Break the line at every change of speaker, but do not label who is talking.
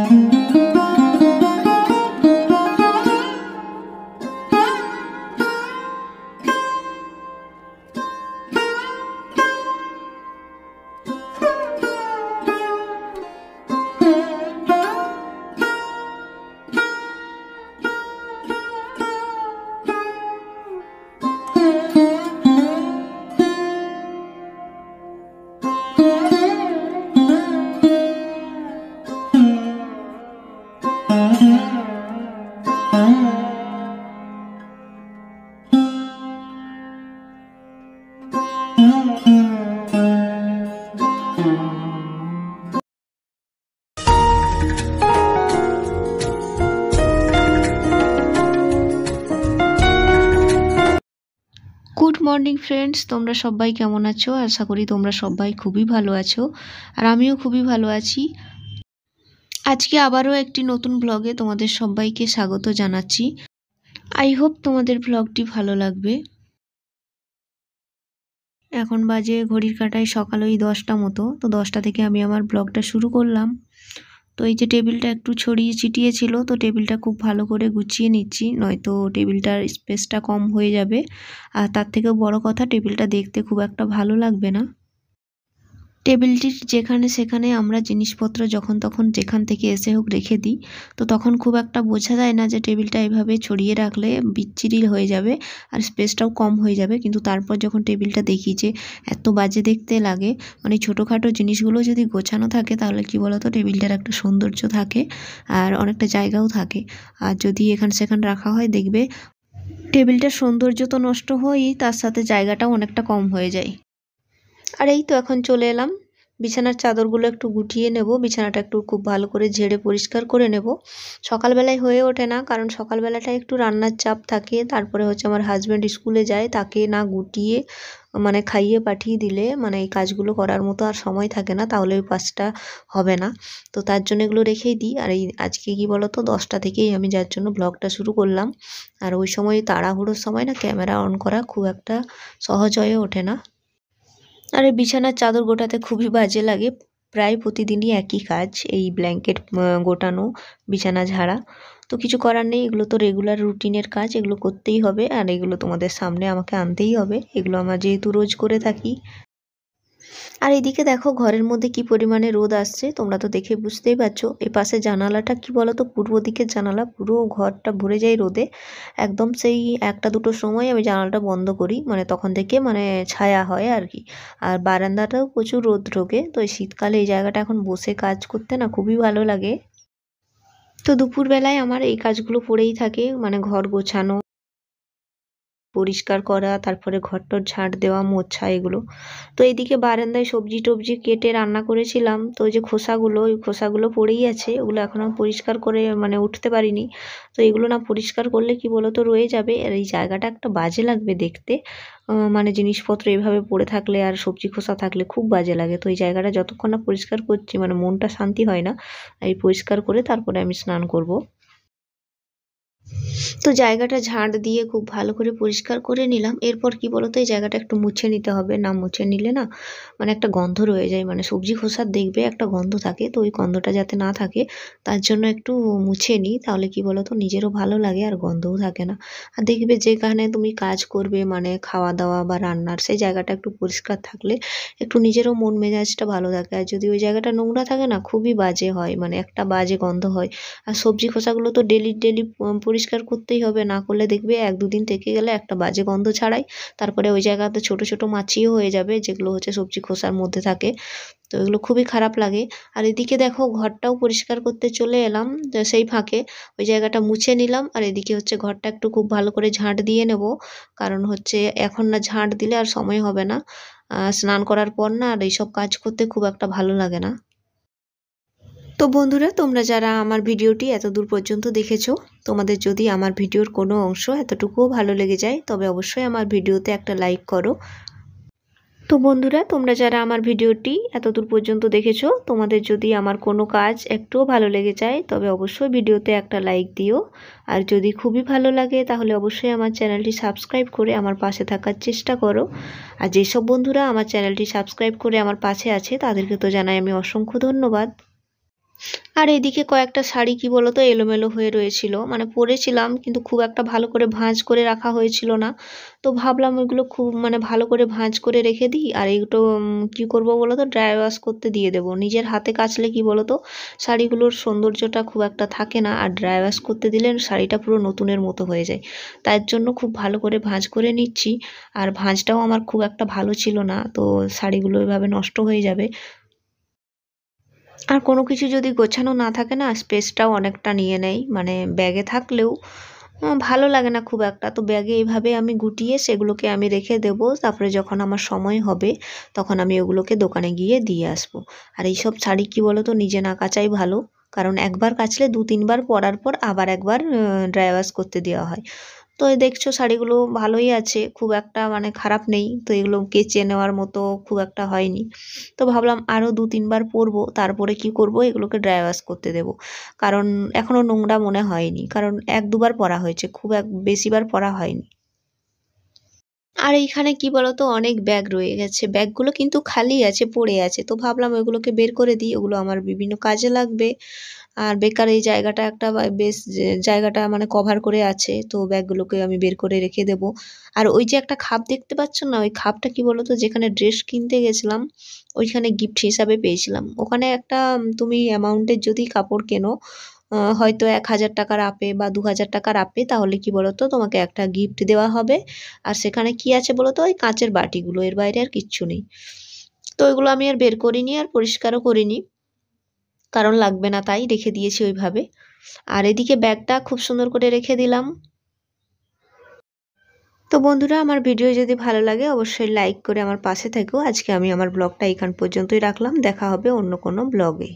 Good morning friends, তোমরা সবাই কেমন আছো? আশা করি তোমরা সবাই খুবই ভালো আছো, আর আমিও খুবই ভালো আছি। আজকে আবারও একটি নতুন ব্লগে তোমাদের সবাইকে স্বাগত জানাচ্ছি। আই হোপ তোমাদের ব্লগটি ভালো লাগবে। এখন বাজে ঘড়ির কাঁটায় সকাল ওই 10টা মতো। তো 10টা থেকে আমি আমার ব্লগটা শুরু করলাম। তো এই যে টেবিলটা একটু ছড়িয়ে ছিটিয়ে ছিল, তো টেবিলটা খুব ভালো করে গুছিয়ে নিচ্ছি, নয়তো টেবিলটার স্পেসটা কম হয়ে যাবে। আর তার থেকেও বড় কথা, টেবিলটা দেখতে খুব একটা ভালো লাগবে না। টেবিলটির যেখানে সেখানে আমরা জিনিসপত্র যখন তখন যেখান থেকে এসে হোক রেখে দিই, তো তখন খুব একটা বোঝা যায় না যে টেবিলটা এভাবে ছড়িয়ে রাখলে বিচ্ছিরি হয়ে যাবে আর স্পেসটাও কম হয়ে যাবে। কিন্তু তারপর যখন টেবিলটা দেখি যে এত বাজে দেখতে লাগে, মানে ছোটোখাটো জিনিসগুলো যদি গোছানো থাকে তাহলে কি বলতো, টেবিলটার একটা সৌন্দর্য থাকে আর অনেকটা জায়গাও থাকে। আর যদি এখান সেখান রাখা হয়, দেখবে টেবিলটার সৌন্দর্য তো নষ্ট হয়ই, তার সাথে জায়গাটাও অনেকটা কম হয়ে যায়। আর এই তো এখন চলে এলাম, বিছানার চাদরগুলো একটু গুটিয়ে নেব, বিছানাটা একটু খুব ভালো করে ঝেড়ে পরিষ্কার করে নেব। সকালবেলায় হয়ে ওঠে না, কারণ সকালবেলাটা একটু রান্নার চাপ থাকে, তারপরে হচ্ছে আমার হাজব্যান্ড স্কুলে যায়, তাকে না গুটিয়ে মানে খাইয়ে পাঠিয়ে দিলে মানে এই কাজগুলো করার মতো আর সময় থাকে না, তাহলে ওই কাজটা হবে না। তো তার জন্য এগুলো রেখেই দিই। আর এই আজকে কি বলতো, 10টা থেকেই আমি যার জন্য ব্লগটা শুরু করলাম। আর ওই সময় তাড়াহুড়োর সময় না ক্যামেরা অন করা খুব একটা সহজ হয়ে ওঠে না। আর এই বিছানার চাদর গোটাতে খুবই বাজে লাগে। প্রায় প্রতিদিনই একই কাজ, এই ব্ল্যাঙ্কেট গোটানো, বিছানা ঝাড়া। তো কিছু করার নেই, এগুলো তো রেগুলার রুটিনের কাজ, এগুলো করতেই হবে। আর এগুলো তোমাদের সামনে আমাকে আনতেই হবে, এগুলো আমার যেহেতু রোজ করে থাকি। আর এদিকে দেখো ঘরের মধ্যে কি পরিমাণে রোদ আসছে, তোমরা তো দেখে বুঝতেই পারছো। এ পাশে জানালাটা কি বলতো, পূর্ব দিকের জানালা, পুরো ঘরটা ভরে যায় রোদে। একদম সেই 1টা 2টোর সময় আমি জানালাটা বন্ধ করি, মানে তখন থেকে মানে ছায়া হয় আর কি। আর বারান্দাটাও প্রচুর রোদ ঢোকে, তো এই শীতকালে এই জায়গাটা এখন বসে কাজ করতে না খুবই ভালো লাগে। তো দুপুরবেলায় আমার এই কাজগুলো পড়েই থাকে, মানে ঘর গোছানো, পরিষ্কার করা, তারপরে ঘরটর ঝাঁট দেওয়া, মোছা, এগুলো। তো এইদিকে বারান্দায় সবজি টবজি কেটে রান্না করেছিলাম, তো ওই যে খোসাগুলো, ওই খোসাগুলো পড়েই আছে, ওগুলো এখনও পরিষ্কার করে মানে উঠতে পারিনি। তো এগুলো না পরিষ্কার করলে কি বলতো রয়ে যাবে, আর এই জায়গাটা একটা বাজে লাগবে দেখতে। মানে জিনিসপত্র এভাবে পড়ে থাকলে আর সবজি খোসা থাকলে খুব বাজে লাগে। তো এই জায়গাটা যতক্ষণ না পরিষ্কার করছি মানে মনটা শান্তি হয় না। এই পরিষ্কার করে তারপরে আমি স্নান করব। তো জায়গাটা ঝাঁট দিয়ে খুব ভালো করে পরিষ্কার করে নিলাম। এরপর কি বলতো, এই জায়গাটা একটু মুছে নিতে হবে, না মুছে নিলে না মানে একটা গন্ধ রয়ে যায়, মানে সবজি খোসার দেখবে একটা গন্ধ থাকে, তো ওই গন্ধটা যাতে না থাকে তার জন্য একটু মুছে নিই, তাহলে কি বলতো নিজেরও ভালো লাগে আর গন্ধও থাকে না। আর দেখবে যেখানে তুমি কাজ করবে মানে খাওয়া দাওয়া বা রান্নার, সেই জায়গাটা একটু পরিষ্কার থাকলে একটু নিজেরও মন মেজাজটা ভালো থাকে। আর যদি ওই জায়গাটা নোংরা থাকে না, খুবই বাজে হয়, মানে একটা বাজে গন্ধ হয়। আর সবজি খোসাগুলো তো ডেলি ডেলি পরিষ্কার করতেই হবে, না করলে দেখবে 1-2 দিন থেকে গেলে একটা বাজে গন্ধ ছাড়াই তারপরে ওই জায়গাতে ছোট ছোট মাছিও হয়ে যাবে, যেগুলো হচ্ছে সবজি খোসার মধ্যে থাকে। তো এগুলো খুবই খারাপ লাগে। আর এদিকে দেখো ঘরটাও পরিষ্কার করতে চলে এলাম, তো সেই ফাঁকে ওই জায়গাটা মুছে নিলাম। আর এদিকে হচ্ছে ঘরটা একটু খুব ভালো করে ঝাঁট দিয়ে নেব, কারণ হচ্ছে এখন না ঝাঁট দিলে আর সময় হবে না, স্নান করার পর না আর এইসব কাজ করতে খুব একটা ভালো লাগে না। তো বন্ধুরা, তোমরা যারা আমার ভিডিওটি এত দূর পর্যন্ত দেখেছো, তোমাদের যদি আমার ভিডিওর কোনো অংশ এতটুকুও ভালো লেগে যায়, তবে অবশ্যই আমার ভিডিওতে একটা লাইক করো। তো বন্ধুরা, তোমরা যারা আমার ভিডিওটি এত দূর পর্যন্ত দেখেছো, তোমাদের যদি আমার কোনো কাজ একটুও ভালো লেগে যায়, তবে অবশ্যই ভিডিওতে একটা লাইক দিও। আর যদি খুবই ভালো লাগে তাহলে অবশ্যই আমার চ্যানেলটি সাবস্ক্রাইব করে আমার পাশে থাকার চেষ্টা করো। আর যেসব বন্ধুরা আমার চ্যানেলটি সাবস্ক্রাইব করে আমার পাশে আছে, তাদেরকে তো জানাই আমি অসংখ্য ধন্যবাদ। আর এদিকে কয়েকটা শাড়ি কি বলো তো এলোমেলো হয়ে রয়েছিল, মানে পরেছিলাম কিন্তু খুব একটা ভালো করে ভাঁজ করে রাখা হয়েছিল না। তো ভাবলাম ওইগুলো খুব মানে ভালো করে ভাঁজ করে রেখে দিই, আর এইগুলো কি করব বলো তো, ড্রাই ওয়াশ করতে দিয়ে দেবো। নিজের হাতে কাচলে কি বলো তো শাড়িগুলোর সৌন্দর্যটা খুব একটা থাকে না, আর ড্রাই ওয়াশ করতে দিলে শাড়িটা পুরো নতুনের মতো হয়ে যায়। তার জন্য খুব ভালো করে ভাঁজ করে নিচ্ছি। আর ভাঁজটাও আমার খুব একটা ভালো ছিল না, তো শাড়িগুলো এভাবে নষ্ট হয়ে যাবে। আর কোনো কিছু যদি গোছানো না থাকে না, স্পেসটাও অনেকটা নিয়ে নেয়, মানে ব্যাগে থাকলেও ভালো লাগে না খুব একটা। তো ব্যাগে এইভাবে আমি গুটিয়ে সেগুলোকে আমি রেখে দেবো, তারপরে যখন আমার সময় হবে তখন আমি ওগুলোকে দোকানে গিয়ে দিয়ে আসবো। আর এইসব শাড়ি কি বলো তো নিজে না কাচাই ভালো, কারণ একবার কাচলে 2-3 বার পরার পর আবার একবার ড্রাই ওয়াশ করতে দেওয়া হয়। তো এই দেখছো শাড়িগুলো ভালোই আছে, খুব একটা মানে খারাপ নেই, তো এগুলো কেচে নেওয়ার মতো খুব একটা হয়নি। তো ভাবলাম আরও 2-3 বার পরবো, তারপরে কি করব, এগুলোকে ড্রাই ওয়াশ করতে দেবো। কারণ এখনও নোংরা মনে হয়নি, কারণ 1-2 বার পরা হয়েছে, খুব বেশিবার পরা হয়নি। আর এইখানে কি বলতো অনেক ব্যাগ রয়ে গেছে, ব্যাগগুলো কিন্তু খালি আছে, পড়ে আছে। তো ভাবলাম ওইগুলোকে বের করে দিই, ওগুলো আমার বিভিন্ন কাজে লাগবে। আর বেকার এই জায়গাটা একটা বেশ জায়গাটা মানে কভার করে আছে, তো ব্যাগগুলোকে আমি বের করে রেখে দেবো। আর ওই যে একটা খাপ দেখতে পাচ্ছ না, ওই খাপটা কি বলতো যেখানে ড্রেস কিনতে গেছিলাম ওইখানে গিফট হিসাবে পেয়েছিলাম। ওখানে একটা তুমি অ্যামাউন্টের যদি কাপড় কেনো, হয়তো 1,000 টাকার আপে বা 2,000 টাকার আপে, তাহলে কি বলতো তোমাকে একটা গিফট দেওয়া হবে। আর সেখানে কি আছে বলতো, ওই কাঁচের বাটিগুলো, এর বাইরে আর কিচ্ছু নেই। তো ওইগুলো আমি আর বের করিনি, আর পরিষ্কারও করিনি, কারণ লাগবে না তাই রেখে দিয়েছি ওইভাবে। আর এদিকে ব্যাগটা খুব সুন্দর করে রেখে দিলাম। তো বন্ধুরা, আমার ভিডিও যদি ভালো লাগে অবশ্যই লাইক করে আমার পাশে থেকো। আজকে আমি আমার ব্লগটা এখান পর্যন্তই রাখলাম, দেখা হবে অন্য কোনো ব্লগে।